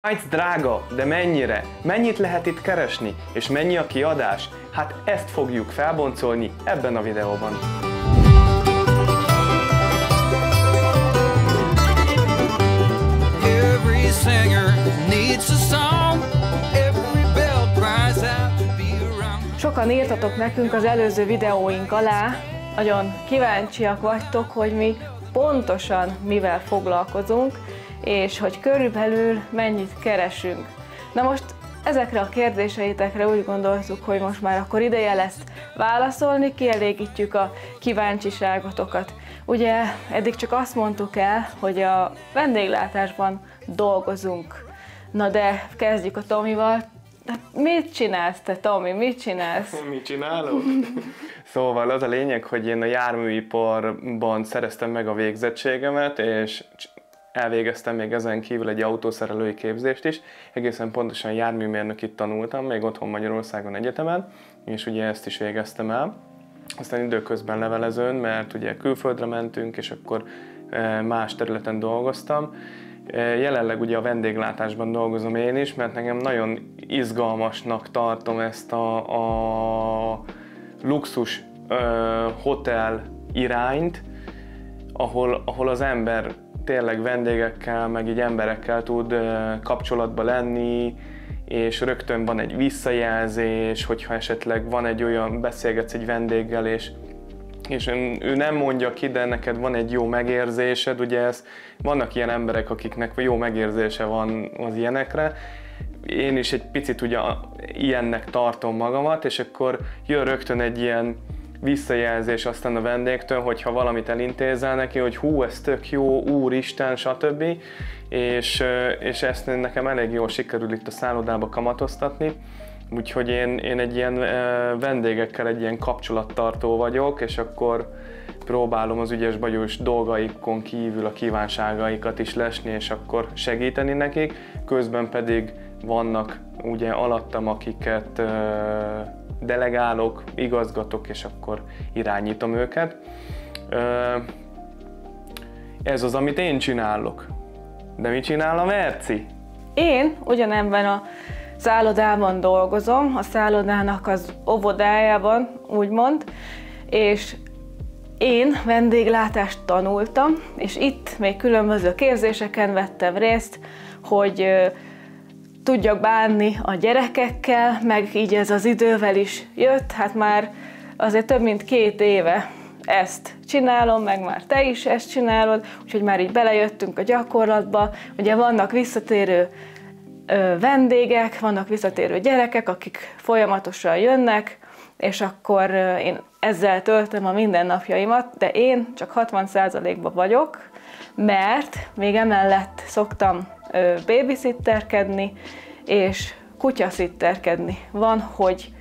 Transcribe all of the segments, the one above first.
Svájc drága, de mennyire? Mennyit lehet itt keresni? És mennyi a kiadás? Hát ezt fogjuk felboncolni ebben a videóban. Sokan írtatok nekünk az előző videóink alá, nagyon kíváncsiak vagytok, hogy mi pontosan mivel foglalkozunk, és hogy körülbelül mennyit keresünk. Na most ezekre a kérdéseitekre úgy gondoltuk, hogy most már akkor ideje lesz válaszolni, kielégítjük a kíváncsiságotokat. Ugye eddig csak azt mondtuk el, hogy a vendéglátásban dolgozunk. Na de kezdjük a Tomival. Mit csinálsz te, Tomi? Mit csinálsz? Mit csinálok? Szóval az a lényeg, hogy én a járműiparban szereztem meg a végzettségemet, és elvégeztem még ezen kívül egy autószerelői képzést is. Egészen pontosan járműmérnökit tanultam, még otthon Magyarországon egyetemen, és ugye ezt is végeztem el. Aztán időközben levelezőn, mert ugye külföldre mentünk, és akkor más területen dolgoztam. Jelenleg ugye a vendéglátásban dolgozom én is, mert nekem nagyon izgalmasnak tartom ezt a luxus hotel irányt, ahol az ember tényleg vendégekkel, meg így emberekkel tud kapcsolatba lenni, és rögtön van egy visszajelzés, hogyha esetleg van egy olyan, beszélgetsz egy vendéggel, és ő nem mondja ki, de neked van egy jó megérzésed, ugye vannak ilyen emberek, akiknek jó megérzése van az ilyenekre. Én is egy picit ugye ilyennek tartom magamat, és akkor jön rögtön egy ilyen visszajelzés aztán a vendégtől, hogyha valamit elintézel neki, hogy hú, ez tök jó, úristen, stb. És ezt nekem elég jól sikerül itt a szállodába kamatoztatni. Úgyhogy én egy ilyen vendégekkel egy ilyen kapcsolattartó vagyok, és akkor próbálom az ügyes bagyós dolgaikon kívül a kívánságaikat is lesni, és akkor segíteni nekik. Közben pedig vannak ugye alattam, akiket delegálok, igazgatok, és akkor irányítom őket. Ez az, amit én csinálok. De mit csinál a Merci? Én ugyanebben a szállodában dolgozom, a szállodának az óvodájában, úgymond, és én vendéglátást tanultam, és itt még különböző képzéseken vettem részt, hogy tudjak bánni a gyerekekkel, meg így ez az idővel is jött, hát már azért több mint 2 éve ezt csinálom, meg már te is ezt csinálod, úgyhogy már így belejöttünk a gyakorlatba. Ugye vannak visszatérő vendégek, vannak visszatérő gyerekek, akik folyamatosan jönnek, és akkor én ezzel töltöm a mindennapjaimat, de én csak 60%-ban vagyok, mert még emellett szoktam babysitterkedni, és kutyaszitterkedni. Van, hogy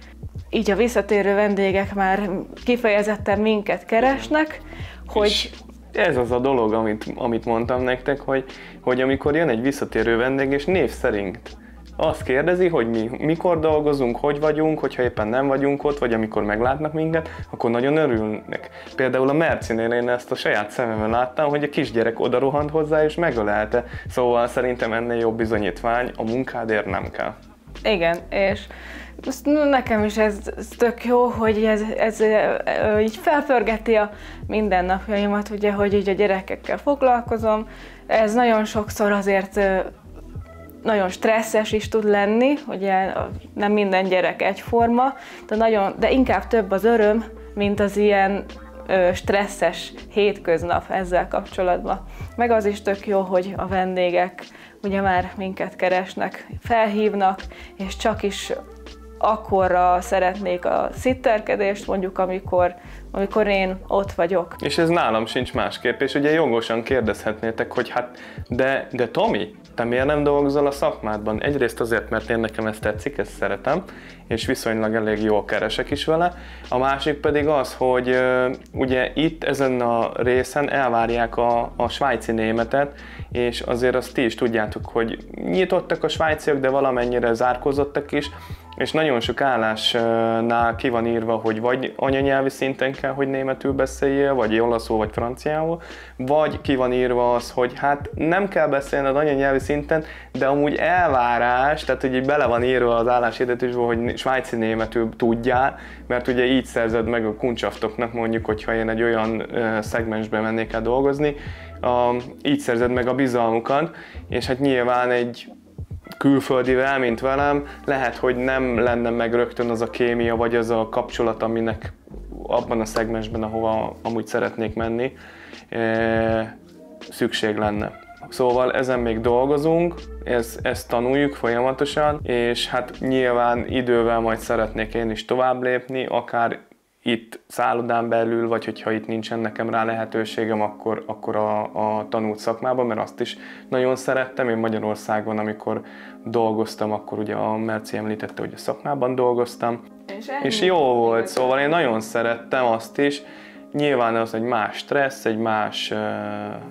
így a visszatérő vendégek már kifejezetten minket keresnek, hogy... Ez az a dolog, amit mondtam nektek, hogy amikor jön egy visszatérő vendég, és név szerint azt kérdezi, hogy mi mikor dolgozunk, hogy vagyunk, hogyha éppen nem vagyunk ott, vagy amikor meglátnak minket, akkor nagyon örülnek. Például a Mercinél én ezt a saját szememmel láttam, hogy a kisgyerek oda rohant hozzá és megölelte. Szóval szerintem ennél jobb bizonyítvány a munkádért nem kell. Igen, és nekem is ez tök jó, hogy ez így felpörgeti a mindennapjaimat, ugye, hogy így a gyerekekkel foglalkozom. Ez nagyon sokszor azért nagyon stresszes is tud lenni, ugye nem minden gyerek egyforma, de inkább több az öröm, mint az ilyen stresszes hétköznap ezzel kapcsolatban. Meg az is tök jó, hogy a vendégek ugye már minket keresnek, felhívnak, és csak is akkorra szeretnék a szitterkedést, mondjuk amikor én ott vagyok. És ez nálam sincs másképp, és ugye jogosan kérdezhetnétek, hogy hát, de Tomi, te miért nem dolgozol a szakmádban? Egyrészt azért, mert én nekem ezt tetszik, ezt szeretem, és viszonylag elég jól keresek is vele. A másik pedig az, hogy ugye itt ezen a részen elvárják a svájci németet, és azért azt ti is tudjátok, hogy nyitottak a svájciak, de valamennyire zárkózottak is, És nagyon sok állásnál ki van írva, hogy vagy anyanyelvi szinten kell, hogy németül beszéljél, vagy olaszul, vagy franciául, vagy ki van írva az, hogy hát nem kell beszélned anyanyelvi szinten, de amúgy elvárás, tehát hogy így bele van írva az álláshirdetésből, hogy svájci németül tudjál, mert ugye így szerzed meg a kuncsaftoktnak, mondjuk, hogyha én egy olyan szegmensbe mennék el dolgozni, így szerzed meg a bizalmukat, és hát nyilván egy külföldivel, mint velem, lehet, hogy nem lenne meg rögtön az a kémia, vagy az a kapcsolat, aminek abban a szegmensben, ahova amúgy szeretnék menni, szükség lenne. Szóval ezen még dolgozunk, ezt tanuljuk folyamatosan, és hát nyilván idővel majd szeretnék én is tovább lépni, akár itt szállodán belül, vagy hogyha itt nincsen nekem rá lehetőségem, akkor a tanult szakmában, mert azt is nagyon szerettem. Én Magyarországon, amikor dolgoztam, akkor ugye a Merci említette, hogy a szakmában dolgoztam, és jó volt, szóval én nagyon szerettem azt is. Nyilván az egy más stressz, egy más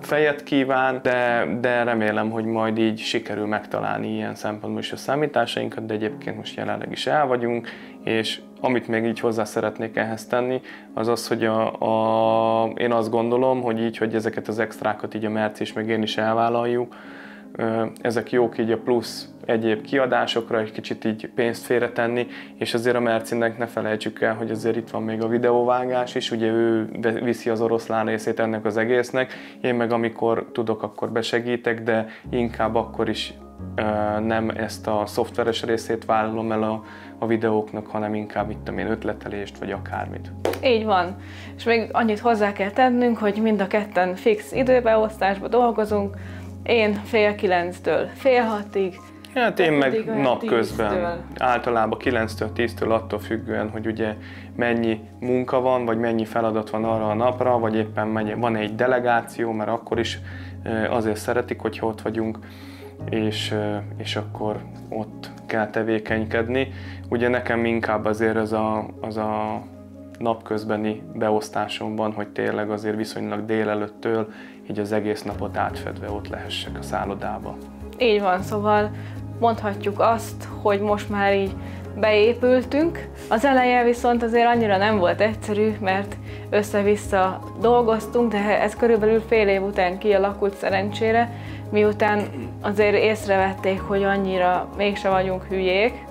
fejet kíván, de remélem, hogy majd így sikerül megtalálni ilyen szempontból is a számításainkat, de egyébként most jelenleg is el vagyunk, és amit még így hozzá szeretnék ehhez tenni, az az, hogy én azt gondolom, hogy így, hogy ezeket az extrákat így a Merci és meg én is elvállaljuk, ezek jók így a plusz egyéb kiadásokra, egy kicsit így pénzt félretenni, és azért a Mercinek ne felejtsük el, hogy azért itt van még a videóvágás is, ugye ő viszi az oroszlán részét ennek az egésznek, én meg amikor tudok, akkor besegítek, de inkább akkor is nem ezt a szoftveres részét vállalom el a videóknak, hanem inkább itt én ötletelést, vagy akármit. Így van. És még annyit hozzá kell tennünk, hogy mind a ketten fix időbeosztásban dolgozunk, én 8:30-től 5:30-ig. Hát én meg napközben, általában 9-től 10-től attól függően, hogy ugye mennyi munka van, vagy mennyi feladat van arra a napra, vagy éppen van egy delegáció, mert akkor is azért szeretik, hogyha ott vagyunk, és akkor ott kell tevékenykedni. Ugye nekem inkább azért az a napközbeni beosztásomban, hogy tényleg azért viszonylag délelőttől így az egész napot átfedve ott lehessek a szállodába. Így van, szóval mondhatjuk azt, hogy most már így beépültünk. Az eleje viszont azért annyira nem volt egyszerű, mert össze-vissza dolgoztunk, de ez körülbelül fél év után kialakult szerencsére, miután azért észrevették, hogy annyira mégse vagyunk hülyék.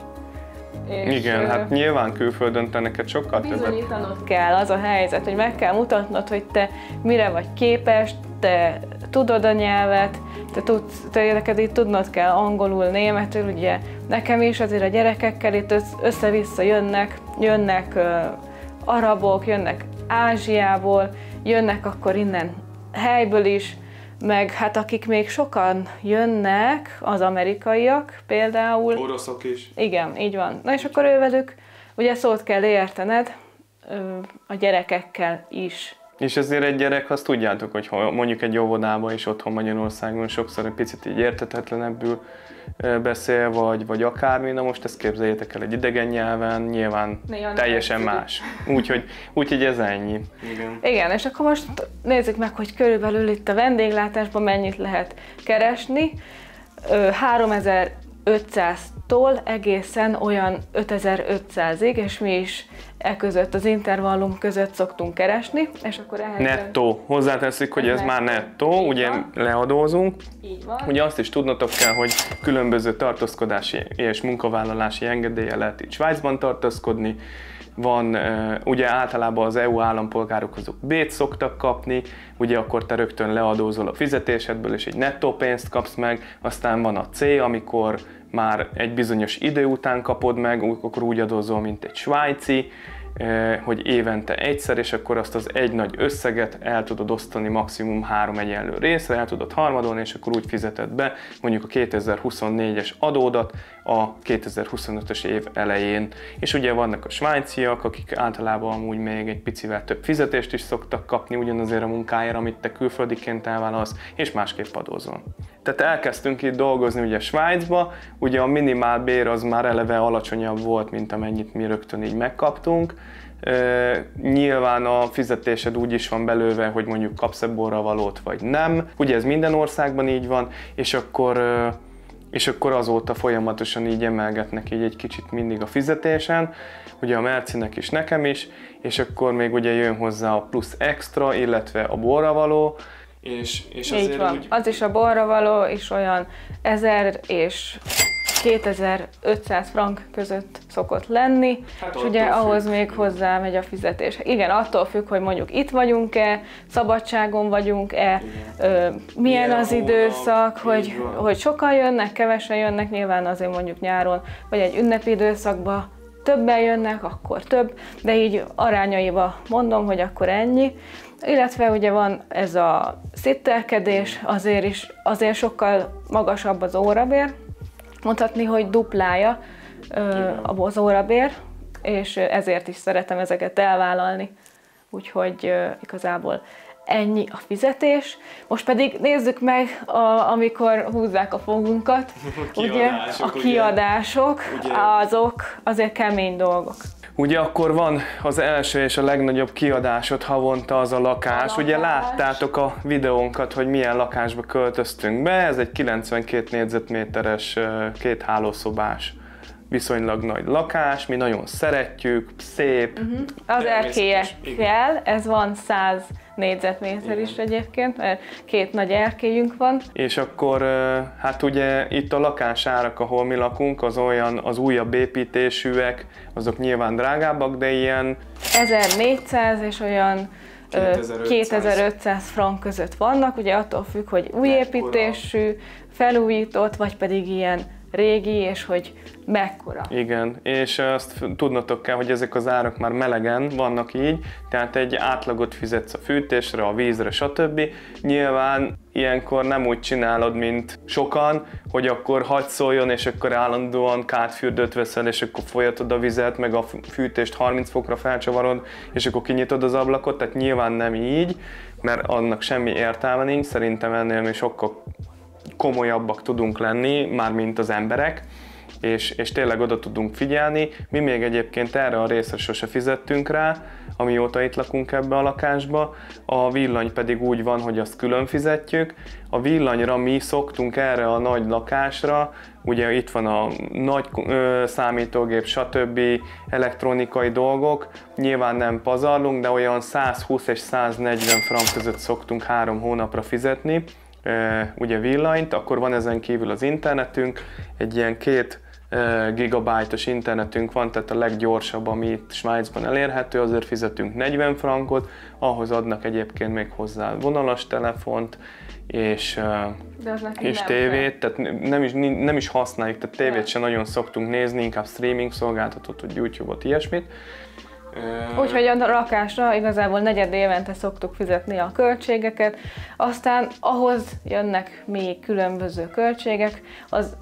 Igen, hát nyilván külföldön te neked sokkal többet. Bizonyítanod kell, az a helyzet, hogy meg kell mutatnod, hogy te mire vagy képes, te tudod a nyelvet, te neked itt tudnod kell angolul, németül, ugye nekem is azért a gyerekekkel itt össze-vissza jönnek arabok, jönnek Ázsiából, jönnek akkor innen helyből is, meg hát akik még sokan jönnek, az amerikaiak például. Oroszok is. Igen, így van. Na és akkor ővelük ugye szót kell értened a gyerekekkel is. És ezért egy gyerek, azt tudjátok, hogy mondjuk egy óvodában és otthon Magyarországon sokszor egy picit így érthetetlenebbül beszél, vagy akármi, na most ezt képzeljétek el egy idegen nyelven, nyilván teljesen más. Úgyhogy ez ennyi. Igen, és akkor most nézzük meg, hogy körülbelül itt a vendéglátásban mennyit lehet keresni. 3500-tól egészen olyan 5500-ig, és mi is között, az intervallum között szoktunk keresni, és akkor ehhez... Nettó. Hozzáteszik, hogy ez már nettó, ugye leadózunk. Így van. Ugye azt is tudnotok kell, hogy különböző tartózkodási és munkavállalási engedélye lehet itt Svájcban tartózkodni. Van, ugye általában az EU állampolgárok azok B-t szoktak kapni, ugye akkor te rögtön leadózol a fizetésedből, és egy nettó pénzt kapsz meg, aztán van a C, amikor már egy bizonyos idő után kapod meg, akkor úgy adózol, mint egy svájci, hogy évente egyszer, és akkor azt az egy nagy összeget el tudod osztani maximum 3 egyenlő részre, el tudod harmadolni, és akkor úgy fizeted be mondjuk a 2024-es adódat a 2025-ös év elején. És ugye vannak a svájciak, akik általában amúgy még egy picivel több fizetést is szoktak kapni ugyanazért a munkáért, amit te külföldiként elvállalsz, és másképp adózol. Tehát elkezdtünk itt dolgozni ugye Svájcba, ugye a minimál bér az már eleve alacsonyabb volt, mint amennyit mi rögtön így megkaptunk. Nyilván a fizetésed úgy is van belőve, hogy mondjuk kapsz-e borravalót vagy nem. Ugye ez minden országban így van, és akkor és akkor azóta folyamatosan így emelgetnek így egy kicsit mindig a fizetésen, ugye a Mercinek is, nekem is, és akkor még ugye jön hozzá a plusz extra, illetve a borravaló, és így van. Az is a borravaló is olyan 1000 és 2500 frank között szokott lenni, hát és ugye ahhoz függ, még hozzá megy a fizetés. Igen, attól függ, hogy mondjuk itt vagyunk-e, szabadságon vagyunk-e, milyen az időszak, hogy sokan jönnek, kevesen jönnek, nyilván azért mondjuk nyáron, vagy egy ünnepi időszakban többen jönnek, akkor több, de így arányaiba mondom, hogy akkor ennyi. Illetve ugye van ez a szittelkedés, azért sokkal magasabb az órabér, mondhatni, hogy duplája az órabér, és ezért is szeretem ezeket elvállalni. Úgyhogy igazából ennyi a fizetés. Most pedig nézzük meg, amikor húzzák a fogunkat, ugye, a kiadások, azok azért kemény dolgok. Ugye akkor van az első és a legnagyobb kiadásod havonta az a lakás. Ugye láttátok a videónkat, hogy milyen lakásba költöztünk be. Ez egy 92 négyzetméteres, 2 hálószobás, viszonylag nagy lakás. Mi nagyon szeretjük, szép. Az erkélye kell, ez van 100 négyzetméter is egyébként, mert 2 nagy erkélyünk van. És akkor hát ugye itt a lakásárak, ahol mi lakunk, az újabb építésűek, azok nyilván drágábbak, de ilyen 1400 és olyan 2500 frank között vannak, ugye attól függ, hogy új építésű, felújított, vagy pedig ilyen régi, és hogy mekkora. Igen, és azt tudnotok kell, hogy ezek az árak már melegen vannak így, tehát egy átlagot fizetsz a fűtésre, a vízre, stb. Nyilván ilyenkor nem úgy csinálod, mint sokan, hogy akkor hadd szóljon, és akkor állandóan kádfürdőt veszel, és akkor folyatod a vizet, meg a fűtést 30 fokra felcsavarod, és akkor kinyitod az ablakot, tehát nyilván nem így, mert annak semmi értelme nincs, szerintem ennél mi sokkal komolyabbak tudunk lenni, már mint az emberek, és tényleg oda tudunk figyelni. Mi még egyébként erre a részre sose fizettünk rá, amióta itt lakunk ebbe a lakásba. A villany pedig úgy van, hogy azt külön fizetjük. A villanyra mi szoktunk erre a nagy lakásra, ugye itt van a nagy számítógép, stb. Elektronikai dolgok, nyilván nem pazarlunk, de olyan 120 és 140 frank között szoktunk 3 hónapra fizetni, ugye villanyt, akkor van ezen kívül az internetünk, egy ilyen 2 gigabájtos internetünk van, tehát a leggyorsabb, ami itt Svájcban elérhető, azért fizetünk 40 frankot, ahhoz adnak egyébként még hozzá vonalas telefont, és tévét, tehát nem is használjuk, tehát tévét sem nagyon szoktunk nézni, inkább streaming szolgáltatót, vagy YouTube-ot, ilyesmit. Úgyhogy a lakásra igazából negyed évente szoktuk fizetni a költségeket, aztán ahhoz jönnek még különböző költségek, az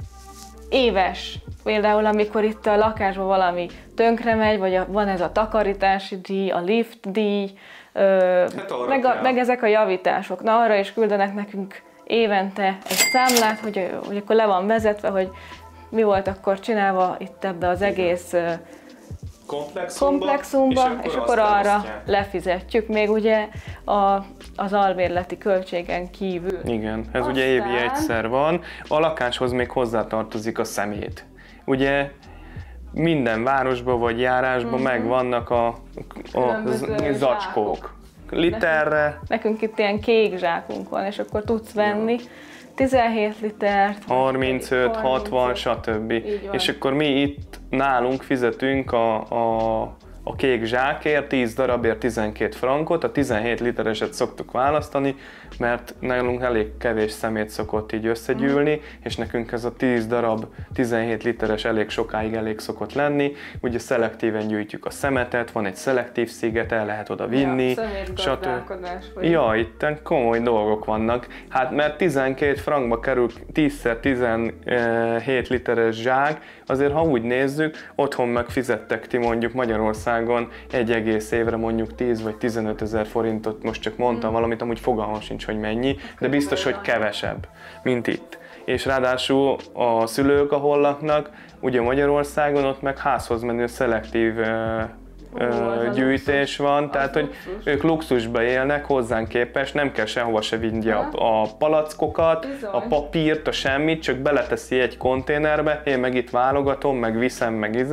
éves, például amikor itt a lakásban valami tönkre megy, vagy van ez a takarítási díj, a lift díj, meg ezek a javítások. Na, arra is küldenek nekünk évente egy számlát, hogy akkor le van vezetve, hogy mi volt akkor csinálva itt ebbe az egész komplexumba, és akkor arra lefizetjük, még ugye az albérleti költségen kívül. Igen, ez ugye évi egyszer van. A lakáshoz még hozzátartozik a szemét. Ugye minden városban vagy járásban megvannak a zacskók. Literre. Nekünk itt ilyen kék zsákunk van, és akkor tudsz venni 17 litert, 35, 60, stb. És akkor mi itt nálunk fizetünk a kék zsákért, 10 darabért 12 frankot, a 17 litereset szoktuk választani, mert nálunk elég kevés szemét szokott így összegyűlni, és nekünk ez a 10 darab 17 literes elég sokáig elég szokott lenni. Ugye szelektíven gyűjtjük a szemetet, van egy szelektív sziget, el lehet oda vinni. Ja, itt komoly dolgok vannak. Hát mert 12 frankba kerül 10x17 literes zsák, azért ha úgy nézzük, otthon megfizettek ti mondjuk Magyarországon egy egész évre mondjuk 10 vagy 15 000 forintot, most csak mondtam valamit, amúgy fogalmam sincs, hogy mennyi, de biztos, hogy kevesebb, mint itt. És ráadásul a szülők, ahol laknak, ugye Magyarországon ott meg házhoz menő szelektív gyűjtés van, tehát luxus. hogy ők luxusba élnek hozzánk képest, nem kell sehova se vinni a palackokat, Bizony. a papírt, a semmit, csak beleteszi egy konténerbe, én meg itt válogatom, meg viszem, meg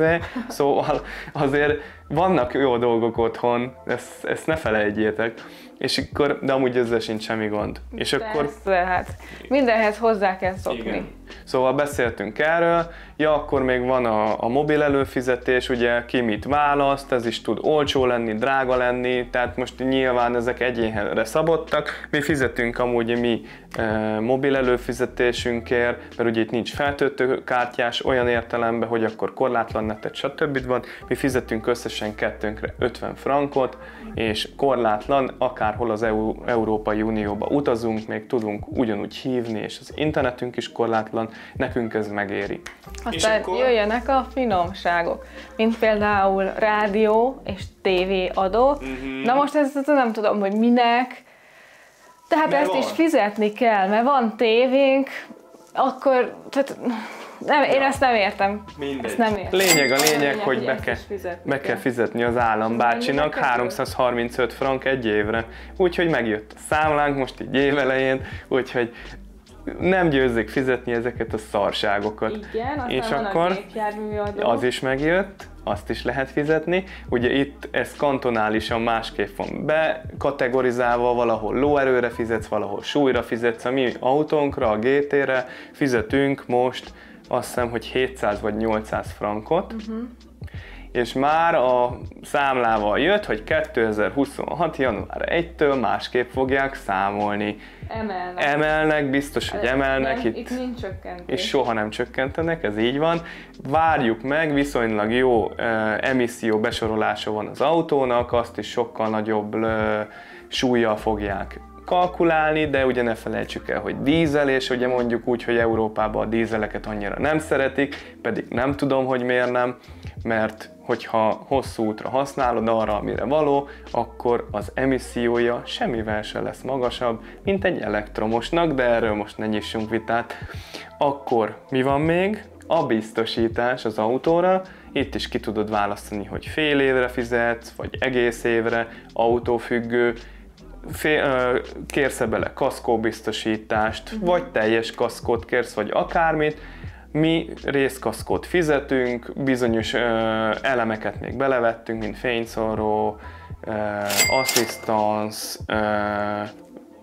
szóval azért vannak jó dolgok otthon, ezt ne felejtjétek. És akkor, de amúgy ezzel sincs semmi gond. És Persze, akkor hát mindenhez hozzá kell szokni. igen. Szóval beszéltünk erről, akkor még van a mobil előfizetés, ugye ki mit választ, ez is tud olcsó lenni, drága lenni, tehát most nyilván ezek egyénre szabottak. Mi fizetünk amúgy mi mobil előfizetésünkért, mert ugye itt nincs feltöltőkártyás olyan értelemben, hogy akkor korlátlan netet, stb. Van. Mi fizetünk összesen kettőnkre 50 frankot, és korlátlan, akárhol az Európai Unióba utazunk, még tudunk ugyanúgy hívni, és az internetünk is korlátlan, nekünk ez megéri. Aztán jöjjenek a finomságok, mint például rádió és tévéadó. Na most ezt nem tudom, hogy minek, de hát ezt is fizetni kell, mert van tévénk, akkor, tehát én ezt nem értem. Ezt nem értem. Lényeg a lényeg, hogy be kell fizetni az állambácsinak 335 frank egy évre. Úgyhogy megjött a számlánk most így évelején, úgyhogy nem győzzék fizetni ezeket a szarságokat. Igen, aztán és van akkor a gépjárműadó. az is megjött, azt is lehet fizetni. Ugye itt ez kantonálisan másképp van bekategorizálva, valahol lóerőre fizetsz, valahol súlyra fizetsz. A mi autónkra, a GT-re fizetünk most azt hiszem, hogy 700 vagy 800 frankot. És már a számlával jött, hogy 2026. január 1-től másképp fogják számolni. Emelnek, biztos, hogy emelnek. Nem, itt nincs csökkentés. És soha nem csökkentenek, ez így van. Várjuk meg, viszonylag jó emisszió besorolása van az autónak, azt is sokkal nagyobb súllyal fogják kalkulálni, de ugye ne felejtsük el, hogy dízel, és ugye mondjuk úgy, hogy Európában a dízeleket annyira nem szeretik, pedig nem tudom, hogy miért nem, mert hogyha hosszú útra használod arra, amire való, akkor az emissziója semmivel se lesz magasabb, mint egy elektromosnak, de erről most ne nyissunk vitát. Akkor mi van még? A biztosítás az autóra. Itt is ki tudod választani, hogy fél évre fizetsz, vagy egész évre, autófüggő. Kérsz bele kaszkóbiztosítást, vagy teljes kaszkót kérsz, vagy akármit. Mi részkaszkót fizetünk, bizonyos elemeket még belevettünk, mint fényszóró, asszisztans,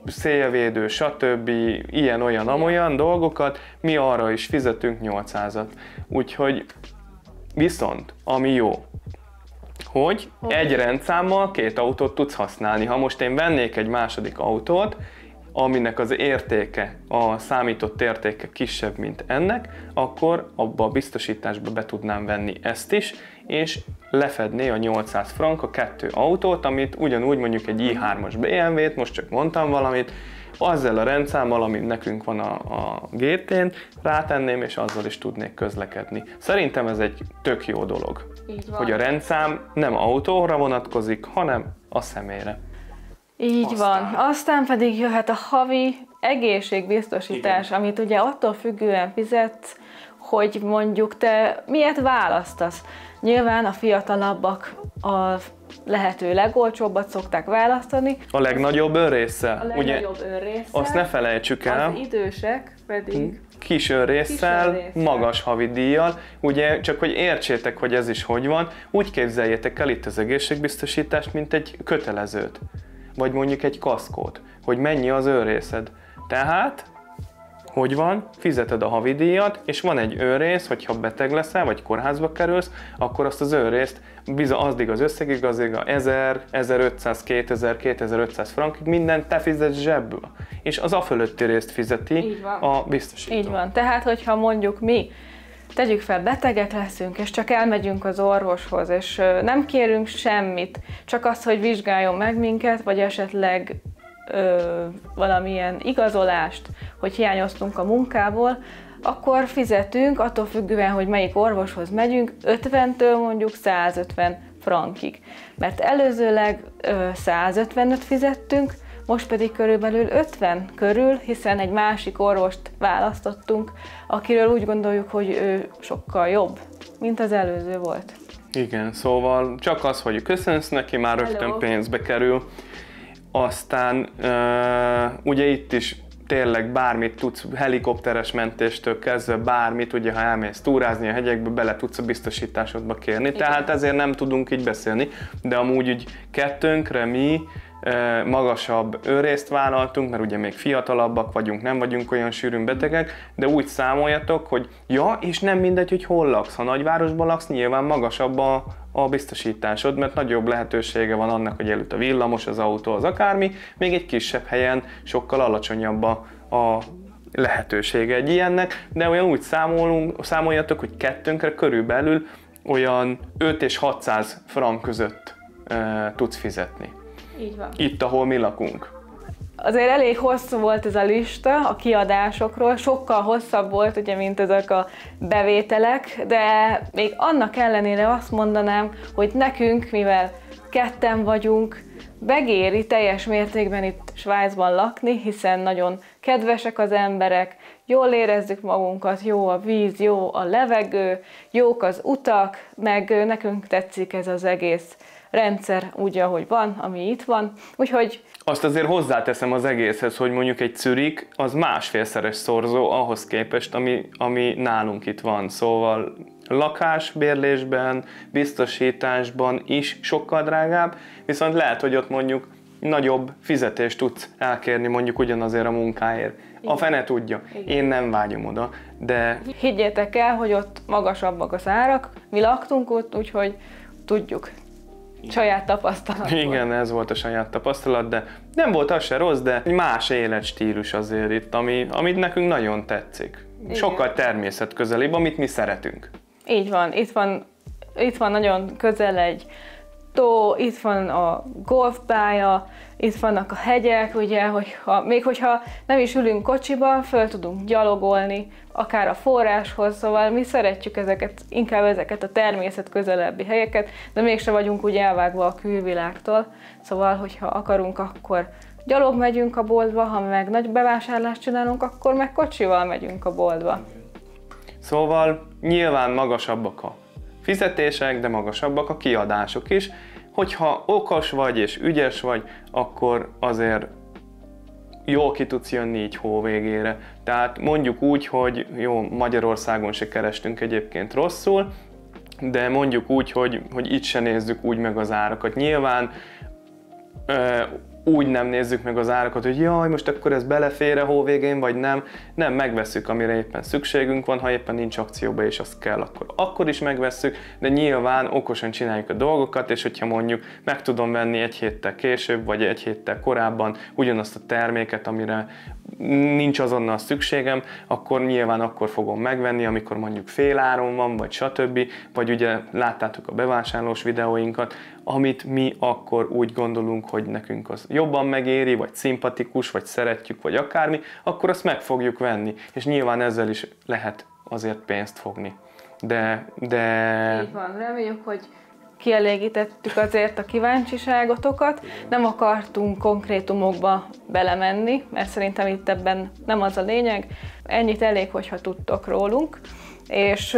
szélvédő, stb. Ilyen-olyan dolgokat, mi arra is fizetünk 800-at. Úgyhogy viszont, ami jó, hogy egy rendszámmal 2 autót tudsz használni. Ha most én vennék egy második autót, aminek az értéke, a számított értéke kisebb, mint ennek, akkor abba a biztosításba be tudnám venni ezt is, és lefedné a 800 frank a 2 autót, amit ugyanúgy mondjuk egy i3-as BMW-t, most csak mondtam valamit, azzal a rendszámmal, ami nekünk van a GT-n, rátenném, és azzal is tudnék közlekedni. Szerintem ez egy tök jó dolog, hogy a rendszám nem autóra vonatkozik, hanem a személyre. Így van. Aztán pedig jöhet a havi egészségbiztosítás, igen, amit ugye attól függően fizetsz, hogy mondjuk te miért választasz. Nyilván a fiatalabbak a lehető legolcsóbbat szokták választani. A legnagyobb önrésszel. A legnagyobb önrésszel. Azt ne felejtsük el. Az idősek pedig kis önrésszel, magas havidíjjal. Ugye csak hogy értsétek, hogy ez is hogy van, úgy képzeljétek el itt az egészségbiztosítást, mint egy kötelezőt. Vagy mondjuk egy kaszkót, hogy mennyi az önrészed. Tehát, hogy van, fizeted a havidíjat, és van egy önrész, hogyha beteg leszel, vagy kórházba kerülsz, akkor azt az önrészt addig az összegig, addig a 1000, 1500, 2000, 2500 frankig mindent te fizetsz zsebből. És az a fölötti részt fizeti a biztosító. Így van. Tehát, hogyha mondjuk mi tegyük fel, betegek leszünk, és csak elmegyünk az orvoshoz, és nem kérünk semmit, csak azt, hogy vizsgáljon meg minket, vagy esetleg valamilyen igazolást, hogy hiányoztunk a munkából, akkor fizetünk, attól függően, hogy melyik orvoshoz megyünk, 50-től mondjuk 150 frankig. Mert előzőleg 150-öt fizettünk, most pedig körülbelül 50 körül, hiszen egy másik orvost választottunk, akiről úgy gondoljuk, hogy ő sokkal jobb, mint az előző volt. Igen, szóval csak az, hogy köszönsz neki, már rögtön pénzbe kerül. Aztán ugye itt is tényleg bármit tudsz, helikopteres mentéstől kezdve bármit, ugye ha elmész túrázni a hegyekbe, bele tudsz a biztosításodba kérni. Igen. Tehát ezért nem tudunk így beszélni, de amúgy így kettőnkre mi magasabb önrészt vállaltunk, mert ugye még fiatalabbak vagyunk, nem vagyunk olyan sűrűn betegek, de úgy számoljatok, hogy ja, és nem mindegy, hogy hol laksz. Ha nagyvárosban laksz, nyilván magasabb a biztosításod, mert nagyobb lehetősége van annak, hogy elüt a villamos, az autó, az akármi, még egy kisebb helyen sokkal alacsonyabb a lehetősége egy ilyennek, de olyan úgy számoljatok, hogy kettőnkre körülbelül olyan 5 és 600 frank között tudsz fizetni. Így van. Itt, ahol mi lakunk. Azért elég hosszú volt ez a lista a kiadásokról, sokkal hosszabb volt, ugye, mint ezek a bevételek, de még annak ellenére azt mondanám, hogy nekünk, mivel ketten vagyunk, megéri teljes mértékben itt Svájcban lakni, hiszen nagyon kedvesek az emberek, jól érezzük magunkat, jó a víz, jó a levegő, jók az utak, meg nekünk tetszik ez az egész rendszer úgy, ahogy van, ami itt van, úgyhogy... Azt azért hozzáteszem az egészhez, hogy mondjuk egy Zürich az másfélszeres szorzó ahhoz képest, ami nálunk itt van. Szóval lakásbérlésben, biztosításban is sokkal drágább, viszont lehet, hogy ott mondjuk nagyobb fizetést tudsz elkérni mondjuk ugyanazért a munkáért. A fene tudja. Én nem vágyom oda, de... Higgyétek el, hogy ott magasabbak az árak, mi laktunk ott, úgyhogy tudjuk. Saját tapasztalat. Igen, ez volt a saját tapasztalat, de nem volt az se rossz, de más életstílus azért itt, amit nekünk nagyon tetszik. Igen. Sokkal természetközelibb, amit mi szeretünk. Így van, itt van nagyon közel egy tó, itt van a golfpálya, itt vannak a hegyek, ugye, még hogyha nem is ülünk kocsiba, föl tudunk gyalogolni, akár a forráshoz, szóval mi szeretjük inkább ezeket a természet közelebbi helyeket, de mégse vagyunk úgy elvágva a külvilágtól, szóval hogyha akarunk, akkor gyalog megyünk a boltba, ha meg nagy bevásárlást csinálunk, akkor meg kocsival megyünk a boltba. Szóval nyilván magasabbak a fizetések, de magasabbak a kiadások is. Hogyha okos vagy és ügyes vagy, akkor azért jól ki tudsz jönni így hó végére. Tehát mondjuk úgy, hogy jó, Magyarországon se kerestünk egyébként rosszul, de mondjuk úgy, hogy itt se nézzük úgy meg az árakat. Nyilván úgy nem nézzük meg az árakat, hogy jaj, most akkor ez belefér a hó végén, vagy nem. Nem, megvesszük, amire éppen szükségünk van, ha éppen nincs akcióba és azt kell, akkor is megvesszük, de nyilván okosan csináljuk a dolgokat, és hogyha mondjuk meg tudom venni egy héttel később, vagy egy héttel korábban ugyanazt a terméket, amire nincs azonnal szükségem, akkor nyilván akkor fogom megvenni, amikor mondjuk féláron van, vagy stb. Vagy ugye láttátok a bevásárlós videóinkat, amit mi akkor úgy gondolunk, hogy nekünk az jobban megéri, vagy szimpatikus, vagy szeretjük, vagy akármi, akkor azt meg fogjuk venni. És nyilván ezzel is lehet azért pénzt fogni. De... Így van, reméljük, hogy kielégítettük azért a kíváncsiságotokat. Nem akartunk konkrétumokba belemenni, mert szerintem itt ebben nem az a lényeg. Ennyit elég, hogyha tudtok rólunk. És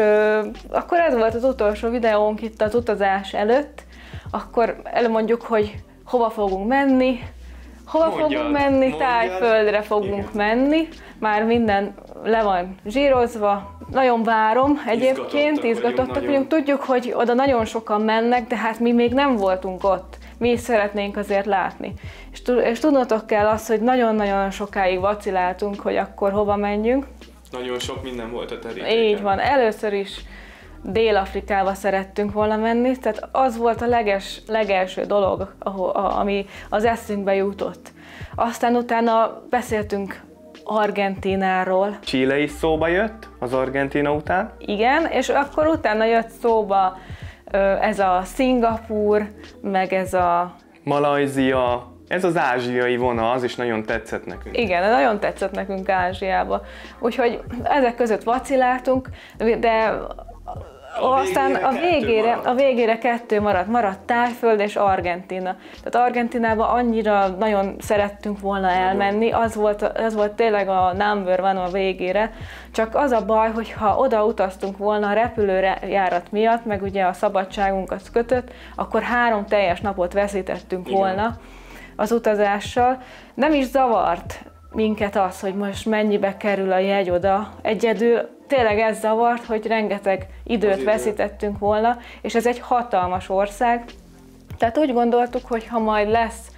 akkor ez volt az utolsó videónk itt az utazás előtt. Akkor elmondjuk, hogy hova fogunk menni. Tájföldre fogunk menni. Már minden le van zsírozva. Nagyon várom egyébként, izgatottak vagyunk. Tudjuk, hogy oda nagyon sokan mennek, de hát mi még nem voltunk ott. Mi is szeretnénk azért látni. És tudnotok kell azt, hogy nagyon-nagyon sokáig vaciláltunk, hogy akkor hova menjünk. Nagyon sok minden volt a terítéken. Így van. Először is Dél-Afrikába szerettünk volna menni, tehát az volt a legelső dolog, ami az eszünkbe jutott. Aztán utána beszéltünk Argentínáról. Chile is szóba jött az Argentína után? Igen, és akkor utána jött szóba ez a Szingapúr, meg ez a... Malajzia, ez az ázsiai vonal, az is nagyon tetszett nekünk. Igen, nagyon tetszett nekünk Ázsiába. Úgyhogy ezek között vaciláltunk, de Aztán a végére 2 maradt Tájföld és Argentína. Tehát Argentínába annyira nagyon szerettünk volna elmenni, az volt tényleg a number one a végére. Csak az a baj, hogy ha oda utaztunk volna a repülőjárat miatt, meg ugye a szabadságunkat kötött, akkor 3 teljes napot veszítettünk volna az utazással. Nem is zavart minket az, hogy most mennyibe kerül a jegy oda. Egyedül tényleg ez zavart, hogy rengeteg időt veszítettünk volna, és ez egy hatalmas ország. Tehát úgy gondoltuk, hogy ha majd lesz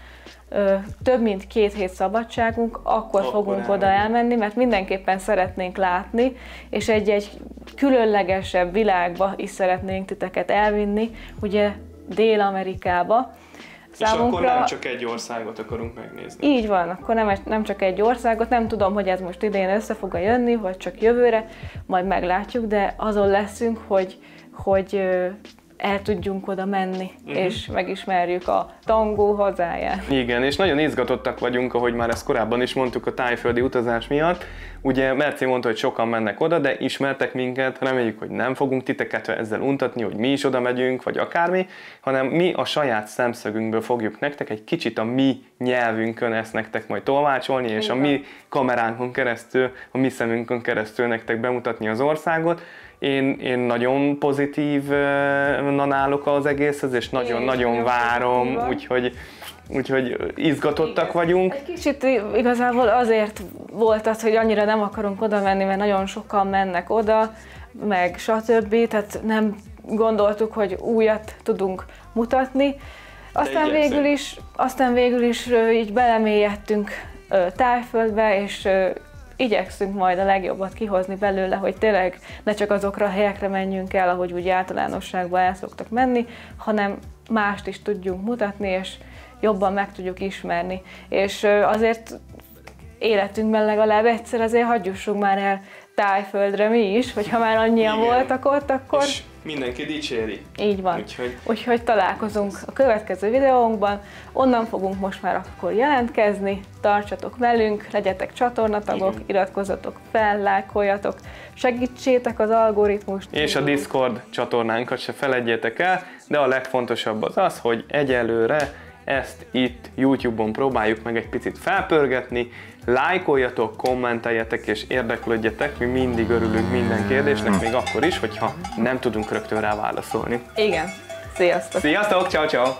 több mint 2 hét szabadságunk, akkor fogunk oda elmenni, mert mindenképpen szeretnénk látni, és egy különlegesebb világba is szeretnénk titeket elvinni, ugye Dél-Amerikába. Számunkra... És akkor nem csak egy országot akarunk megnézni. Így van, akkor nem csak egy országot, nem tudom, hogy ez most idén össze fog jönni, vagy csak jövőre, majd meglátjuk, de azon leszünk, hogy el tudjunk oda menni, és megismerjük a tangó hazáját. Igen, és nagyon izgatottak vagyunk, ahogy már ezt korábban is mondtuk a tájföldi utazás miatt. Ugye Merci mondta, hogy sokan mennek oda, de ismertek minket, reméljük, hogy nem fogunk titeket ezzel untatni, hogy mi is oda megyünk, vagy akármi, hanem mi a saját szemszögünkből fogjuk nektek egy kicsit a mi nyelvünkön ezt nektek majd tolmácsolni, és a mi kameránkon keresztül, a mi szemünkön keresztül nektek bemutatni az országot. Én nagyon pozitívan állok az egészhez, és nagyon várom, úgyhogy izgatottak vagyunk. Egy kicsit igazából azért volt az, hogy annyira nem akarunk oda menni, mert nagyon sokan mennek oda, meg stb. Tehát nem gondoltuk, hogy újat tudunk mutatni. Aztán végül is így belemélyedtünk Tájföldbe, és igyekszünk majd a legjobbat kihozni belőle, hogy tényleg ne csak azokra a helyekre menjünk el, ahogy úgy általánosságban el szoktak menni, hanem mást is tudjunk mutatni, és jobban meg tudjuk ismerni. És azért életünkben legalább egyszer azért hagyjussunk már el Tájföldre mi is, hogyha már annyian voltak ott, akkor... És mindenki dicséri. Így van. Úgyhogy találkozunk a következő videónkban. Onnan fogunk most már akkor jelentkezni. Tartsatok velünk, legyetek csatornatagok, iratkozzatok fel, lájkoljatok, segítsétek az algoritmust. És a Discord csatornánkat se feledjétek el, de a legfontosabb az, hogy egyelőre ezt itt YouTube-on próbáljuk meg egy picit felpörgetni, lájkoljatok, kommenteljetek és érdeklődjetek, mi mindig örülünk minden kérdésnek, még akkor is, hogyha nem tudunk rögtön rá válaszolni. Igen, sziasztok! Sziasztok, ciao, ciao.